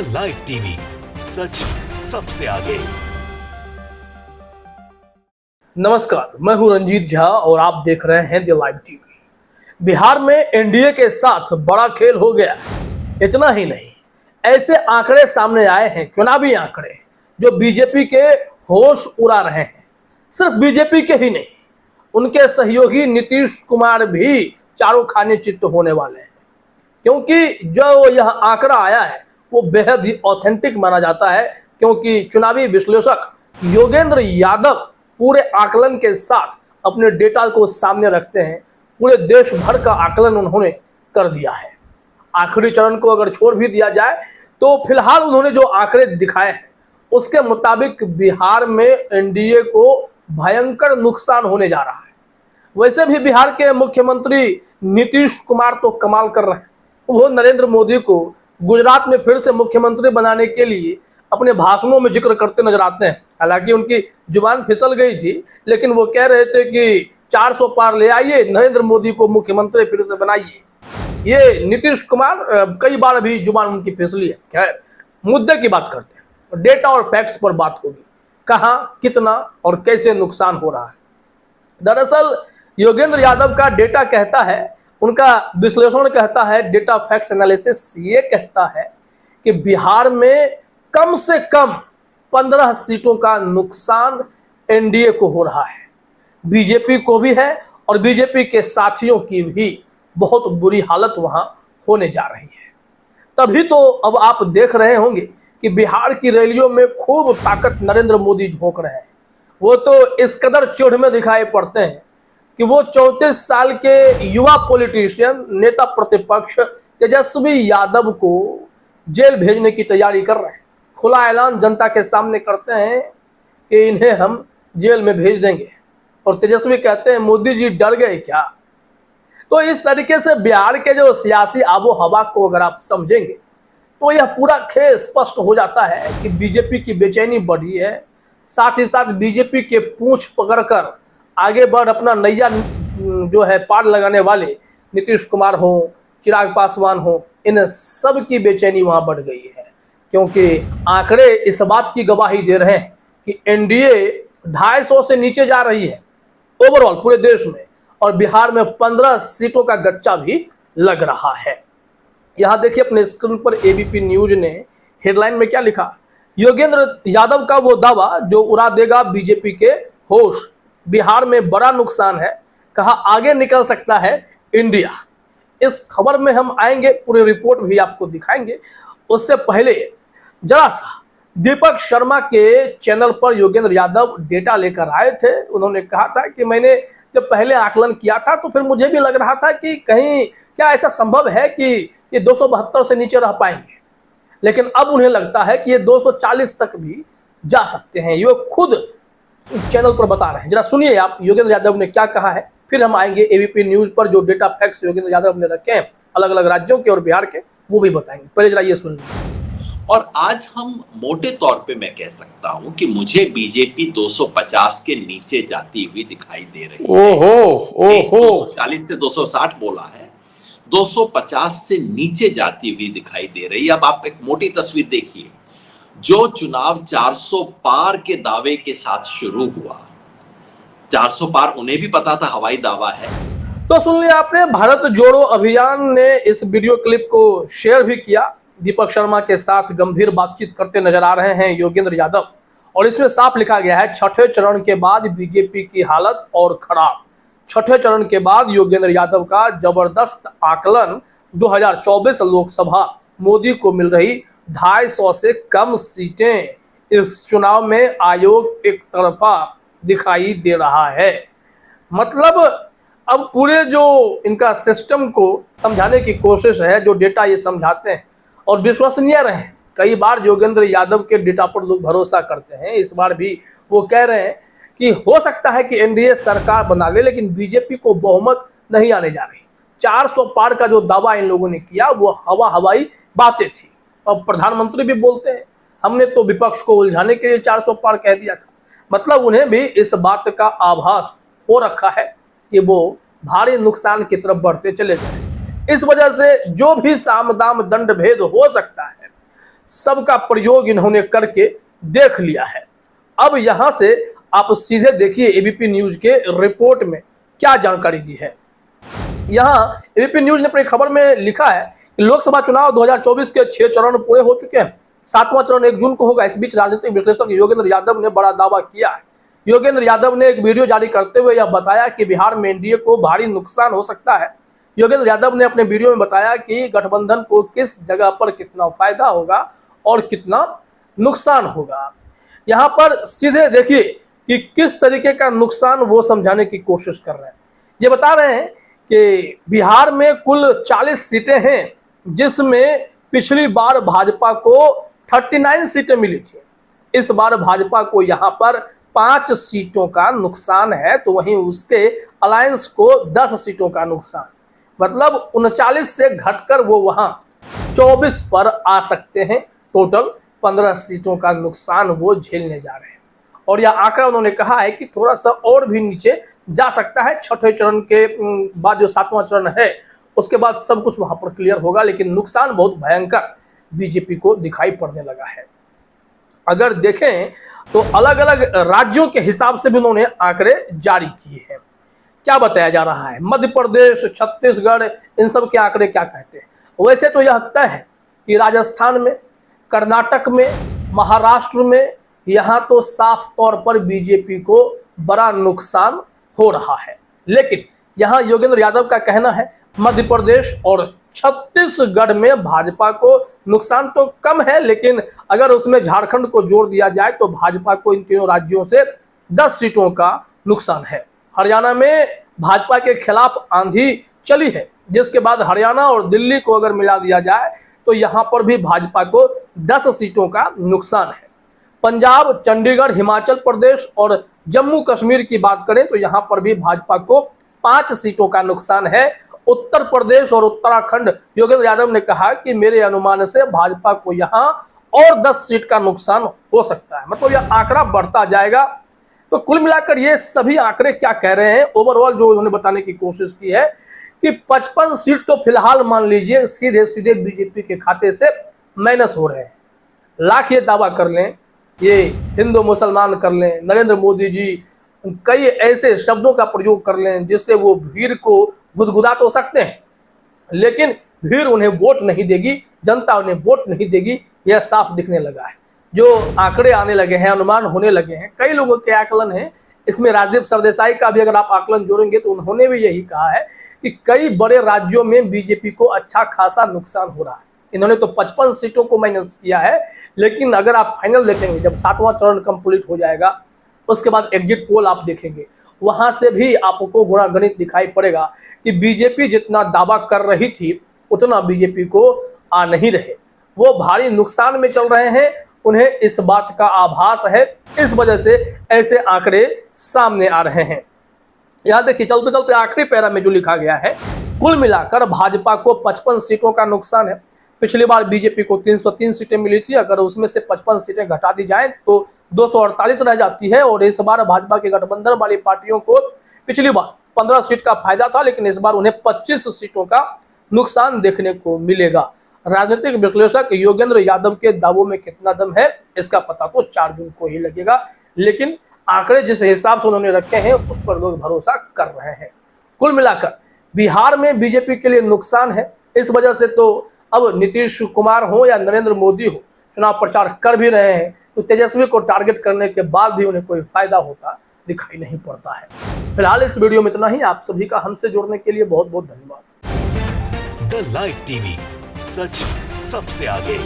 The live TV, सच सबसे आगे। नमस्कार, मैं हूं रंजीत झा और आप देख रहे हैं द लाइव टीवी। बिहार में एनडीए के साथ बड़ा खेल हो गया। इतना ही नहीं, ऐसे आंकड़े सामने आए हैं, चुनावी आंकड़े, जो बीजेपी के होश उड़ा रहे हैं। सिर्फ बीजेपी के ही नहीं, उनके सहयोगी नीतीश कुमार भी चारों खाने चित्त होने वाले हैं, क्योंकि जो यह आंकड़ा आया है वो बेहद ही ऑथेंटिक माना जाता है। क्योंकि चुनावी विश्लेषक योगेंद्र यादव पूरे आकलन के साथ अपने डेटा को सामने रखते हैं। पूरे देश भर का आकलन उन्होंने कर दिया है। आखिरी चरण को अगर छोड़ भी दिया जाए तो फिलहाल उन्होंने जो आंकड़े दिखाए हैं उसके मुताबिक बिहार में एनडीए को भयंकर नुकसान होने जा रहा है। वैसे भी बिहार के मुख्यमंत्री नीतीश कुमार तो कमाल कर रहे हैं। वो नरेंद्र मोदी को गुजरात में फिर से मुख्यमंत्री बनाने के लिए अपने भाषणों में जिक्र करते नजर आते हैं। हालांकि उनकी जुबान फिसल गई थी, लेकिन वो कह रहे थे कि 400 पार ले आइए, नरेंद्र मोदी को मुख्यमंत्री फिर से बनाइए। ये नीतीश कुमार कई बार अभी जुबान उनकी फिसली है। खैर, मुद्दे की बात करते हैं, डेटा और फैक्ट्स पर बात होगी। कहाँ, कितना और कैसे नुकसान हो रहा है। दरअसल योगेंद्र यादव का डेटा कहता है, उनका विश्लेषण कहता है, डेटा फैक्ट्स एनालिसिस ये कहता है कि बिहार में कम से कम 15 सीटों का नुकसान एनडीए को हो रहा है। बीजेपी को भी है और बीजेपी के साथियों की भी बहुत बुरी हालत वहां होने जा रही है। तभी तो अब आप देख रहे होंगे कि बिहार की रैलियों में खूब ताकत नरेंद्र मोदी झोंक रहे हैं। वो तो इस कदर चौड़ में दिखाई पड़ते हैं कि वो 34 साल के युवा पॉलिटिशियन, नेता प्रतिपक्ष तेजस्वी यादव को जेल भेजने की तैयारी कर रहे हैं। खुला ऐलान जनता के सामने करते हैं कि इन्हें हम जेल में भेज देंगे, और तेजस्वी कहते हैं मोदी जी डर गए क्या। तो इस तरीके से बिहार के जो सियासी आबो हवा को अगर आप समझेंगे तो यह पूरा खेल स्पष्ट हो जाता है कि बीजेपी की बेचैनी बढ़ी है। साथ ही साथ बीजेपी के पूंछ पकड़कर आगे बढ़ अपना नैया जो है पार लगाने वाले नीतीश कुमार हो, चिराग पासवान हो, इन सब की बेचैनी वहां बढ़ गई है। क्योंकि आंकड़े इस बात की गवाही दे रहे हैं कि एनडीए 250 से नीचे जा रही है ओवरऑल पूरे देश में, और बिहार में 15 सीटों का गच्चा भी लग रहा है। यहां देखिए अपने स्क्रीन पर एबीपी न्यूज ने हेडलाइन में क्या लिखा। योगेंद्र यादव का वो दावा जो उड़ा देगा बीजेपी के होश। बिहार में बड़ा नुकसान है, कहा आगे निकल सकता है इंडिया। इस खबर में हम आएंगे, पूरी रिपोर्ट भी आपको दिखाएंगे। उससे पहले जरा सा दीपक शर्मा के चैनल पर योगेंद्र यादव डेटा लेकर आए थे। उन्होंने कहा था कि मैंने जब पहले आकलन किया था तो फिर मुझे भी लग रहा था कि कहीं क्या ऐसा संभव है कि ये 272 से नीचे रह पाएंगे, लेकिन अब उन्हें लगता है कि ये 240 तक भी जा सकते हैं। ये खुद चैनल पर बता रहे हैं। जरा सुनिए आप योगेंद्र यादव ने क्या कहा है, फिर हम आएंगे एबीपी न्यूज पर जो डेटा फैक्ट्स योगेंद्र यादव ने रखे हैं अलग अलग राज्यों के और बिहार के, वो भी बताएंगे। पहले जरा ये सुन लीजिए। और आज हम मोटे तौर पे मैं कह सकता हूं कि मुझे बीजेपी 250 के नीचे जाती हुई दिखाई दे रही है। ओहो 240 से 260 बोला है, 250 से नीचे जाती हुई दिखाई दे रही है। अब आप एक मोटी तस्वीर देखिए। जो चुनाव 400 पार के दावे के साथ शुरू हुआ, 400 पार उन्हें भी पता था हवाई दावा है। तो सुन लिया आपने, भारत जोड़ो अभियान ने इस वीडियो क्लिप को शेयर भी किया। दीपक शर्मा के साथ गंभीर बातचीत करते नजर आ रहे हैं योगेंद्र यादव, और इसमें साफ लिखा गया है छठे चरण के बाद बीजेपी की हालत और खराब। छठे चरण के बाद योगेंद्र यादव का जबरदस्त आकलन 2024 लोकसभा, मोदी को मिल रही 250 से कम सीटें। इस चुनाव में आयोग एक तरफा दिखाई दे रहा है। मतलब अब पूरे जो इनका सिस्टम को समझाने की कोशिश है, जो डेटा ये समझाते हैं और विश्वसनीय रहे। कई बार योगेंद्र यादव के डेटा पर लोग भरोसा करते हैं। इस बार भी वो कह रहे हैं कि हो सकता है कि एनडीए सरकार बना ले, लेकिन बीजेपी को बहुमत नहीं आने जा रही। 400 पार का जो दावा इन लोगों ने किया वो हवाई बातें थी। अब प्रधानमंत्री भी बोलते हैं हमने तो विपक्ष को उलझाने के लिए 400 पार कह दिया था। मतलब उन्हें भी इस बात का आभास हो रखा है कि वो भारी नुकसान की तरफ बढ़ते चले जाए। इस वजह से जो भी साम दाम दंड भेद हो सकता है, सबका प्रयोग इन्होंने करके देख लिया है। अब यहां से आप सीधे देखिए एबीपी न्यूज के रिपोर्ट में क्या जानकारी दी है। यहां एबीपी न्यूज ने अपनी खबर में लिखा है कि लोकसभा चुनाव 2024 के 6 चरण पूरे हो चुके हैं, 7वां चरण 1 जून को होगा। इस बीच राजनीतिक विश्लेषक योगेंद्र यादव ने बड़ा दावा किया है। योगेंद्र यादव ने एक वीडियो जारी करते हुए यह बताया कि बिहार में एनडीए को भारी नुकसान हो सकता है। योगेंद्र यादव ने अपने वीडियो में बताया कि गठबंधन को किस जगह पर कितना फायदा होगा और कितना नुकसान होगा। यहां पर सीधे देखिए कि किस तरीके का नुकसान वो समझाने की कोशिश कर रहे हैं। ये बता रहे हैं कि बिहार में कुल 40 सीटें हैं, जिसमें पिछली बार भाजपा को 39 सीटें मिली थी। इस बार भाजपा को यहां पर 5 सीटों का नुकसान है, तो वहीं उसके अलायंस को 10 सीटों का नुकसान, मतलब 39 से घटकर वो वहां 24 पर आ सकते हैं। टोटल 15 सीटों का नुकसान वो झेलने जा रहे हैं। और यह आंकड़ा उन्होंने कहा है कि थोड़ा सा और भी नीचे जा सकता है। 6ठे चरण के बाद जो 7वां चरण है उसके बाद सब कुछ वहां पर क्लियर होगा, लेकिन नुकसान बहुत भयंकर बीजेपी को दिखाई पड़ने लगा है। अगर देखें तो अलग अलग राज्यों के हिसाब से भी उन्होंने आंकड़े जारी किए हैं। क्या बताया जा रहा है, मध्य प्रदेश, छत्तीसगढ़, इन सब के आंकड़े क्या कहते हैं। वैसे तो यह तय है कि राजस्थान में, कर्नाटक में, महाराष्ट्र में यहां तो साफ तौर पर बीजेपी को बड़ा नुकसान हो रहा है। लेकिन यहां योगेंद्र यादव का कहना है मध्य प्रदेश और छत्तीसगढ़ में भाजपा को नुकसान तो कम है, लेकिन अगर उसमें झारखंड को जोड़ दिया जाए तो भाजपा को इन तीनों राज्यों से 10 सीटों का नुकसान है। हरियाणा में भाजपा के खिलाफ आंधी चली है, जिसके बाद हरियाणा और दिल्ली को अगर मिला दिया जाए तो यहां पर भी भाजपा को 10 सीटों का नुकसान है। पंजाब, चंडीगढ़, हिमाचल प्रदेश और जम्मू कश्मीर की बात करें तो यहां पर भी भाजपा को 5 सीटों का नुकसान है। उत्तर प्रदेश और उत्तराखंड, योगेंद्र यादव ने कहा कि मेरे अनुमान से भाजपा को यहां और 10 सीट का नुकसान हो सकता है। मतलब यह आंकड़ा बढ़ता जाएगा। तो कुल मिलाकर ये सभी आंकड़े क्या कह रहे हैं, ओवरऑल जो उन्होंने बताने की कोशिश की है कि 55 सीट तो फिलहाल मान लीजिए सीधे सीधे बीजेपी के खाते से माइनस हो रहे हैं। लाख ये दावा कर लें, ये हिंदू मुसलमान कर लें, नरेंद्र मोदी जी कई ऐसे शब्दों का प्रयोग कर लें जिससे वो भीड़ को गुदगुदा तो सकते हैं, लेकिन भीड़ उन्हें वोट नहीं देगी, जनता उन्हें वोट नहीं देगी, यह साफ दिखने लगा है। जो आंकड़े आने लगे हैं, अनुमान होने लगे हैं, कई लोगों के आकलन हैं, इसमें राजदीप सरदेसाई का भी अगर आप आकलन जोड़ेंगे तो उन्होंने भी यही कहा है कि कई बड़े राज्यों में बीजेपी को अच्छा खासा नुकसान हो रहा है। इन्होंने तो 55 सीटों को माइनस किया है, लेकिन अगर आप फाइनल देखेंगे, जब 7वां चरण कंप्लीट हो जाएगा उसके बाद एग्जिट पोल आप देखेंगे, वहां से भी आपको गुणा गणित दिखाई पड़ेगा कि बीजेपी जितना दावा कर रही थी उतना बीजेपी को आ नहीं रहे। वो भारी नुकसान में चल रहे हैं, उन्हें इस बात का आभास है, इस वजह से ऐसे आंकड़े सामने आ रहे हैं। यहां देखिए चलते चलते आखिरी पैरा में जो लिखा गया है, कुल मिलाकर भाजपा को 55 सीटों का नुकसान है। पिछली बार बीजेपी को 303 सीटें मिली थी, अगर उसमें से 55 सीटें घटा दी जाएं तो 248 रह जाती है। और इस बार भाजपा के गठबंधन वाली पार्टियों को पिछली बार 15 सीट का फायदा था, लेकिन इस बार उन्हें 25 सीटों का नुकसान देखने को मिलेगा। राजनीतिक विश्लेषक योगेंद्र यादव के दावों में कितना दम है इसका पता तो 4 जून को ही लगेगा, लेकिन आंकड़े जिस हिसाब से उन्होंने रखे हैं उस पर लोग भरोसा कर रहे हैं। कुल मिलाकर बिहार में बीजेपी के लिए नुकसान है। इस वजह से तो अब नीतीश कुमार हो या नरेंद्र मोदी हो, चुनाव प्रचार कर भी रहे हैं, तो तेजस्वी को टारगेट करने के बाद भी उन्हें कोई फायदा होता दिखाई नहीं पड़ता है। फिलहाल इस वीडियो में इतना ही। आप सभी का हमसे जुड़ने के लिए बहुत बहुत धन्यवाद। द लाइव टीवी, सच सबसे आगे।